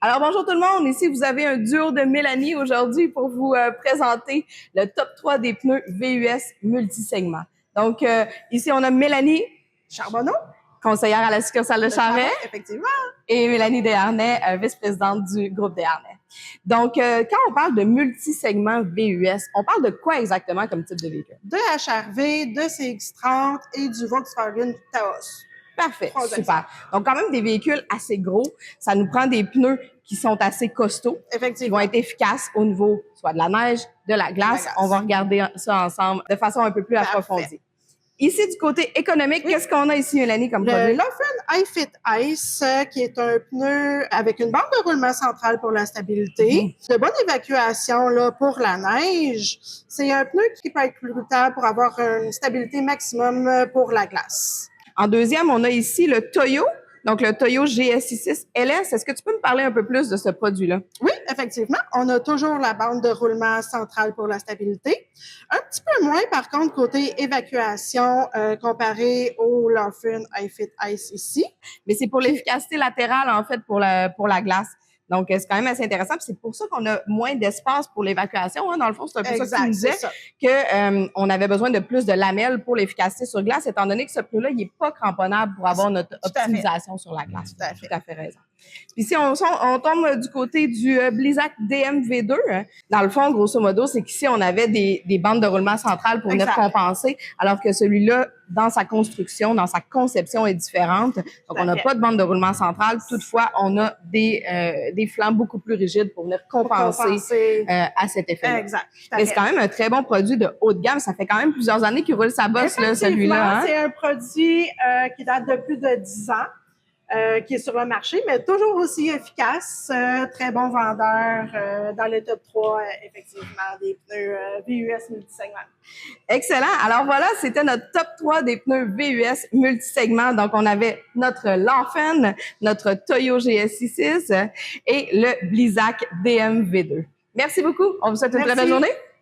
Alors bonjour tout le monde, ici vous avez un duo de Mélanie aujourd'hui pour vous présenter le top 3 des pneus VUS multisegments. Donc ici on a Mélanie Charbonneau, conseillère à la succursale de Charest, effectivement, et Mélanie Desharnais, vice-présidente du groupe Desharnais. Donc quand on parle de multisegments VUS, on parle de quoi exactement comme type de véhicule? de HRV, de CX-30 et du Volkswagen Taos. Parfait, super. Donc, quand même des véhicules assez gros. Ça nous prend des pneus qui sont assez costauds, qui vont être efficaces au niveau soit de la neige, de la glace. On va regarder ça ensemble de façon un peu plus approfondie. Ici, du côté économique, qu'est-ce qu'on a ici, Mélanie, comme produit? Le Laufen iFit Ice, qui est un pneu avec une bande de roulement centrale pour la stabilité, de bonne évacuation là, pour la neige. C'est un pneu qui peut être plus brutal pour avoir une stabilité maximum pour la glace. En deuxième, on a ici le Toyo, donc le Toyo GSI6 LS. Est-ce que tu peux me parler un peu plus de ce produit-là? Oui, effectivement. On a toujours la bande de roulement centrale pour la stabilité. Un petit peu moins, par contre, côté évacuation comparé au Laufen iFit Ice ici. Mais c'est pour l'efficacité latérale, en fait, pour la glace. Donc, c'est quand même assez intéressant. Puis c'est pour ça qu'on a moins d'espace pour l'évacuation. Hein. Dans le fond, c'est un peu ça que tu nous disais, qu'on avait besoin de plus de lamelles pour l'efficacité sur glace, étant donné que ce pneu-là, il n'est pas cramponnable pour avoir notre optimisation sur la glace. Tout à fait raison. Puis si on tombe du côté du Blizzak DM-V2, hein, dans le fond, grosso modo, c'est qu'ici, on avait des bandes de roulement centrales pour venir compenser, alors que celui-là, dans sa construction, dans sa conception est différente. Donc, on n'a pas de bande de roulement centrale. Toutefois, on a des flancs beaucoup plus rigides pour venir compenser à cet effet-là. Exact. Mais c'est quand même un très bon produit de haut de gamme. Ça fait quand même plusieurs années qu'il roule sa bosse, là, celui-là. Hein? C'est un produit qui date de plus de 10 ans. Qui est sur le marché, mais toujours aussi efficace. Très bon vendeur dans le top 3, effectivement, des pneus VUS multisegments. Excellent. Alors voilà, c'était notre top 3 des pneus VUS multisegments. Donc, on avait notre Laufen, notre Toyo GSI6 et le Blizzak DM-V2. Merci beaucoup. On vous souhaite une très belle journée.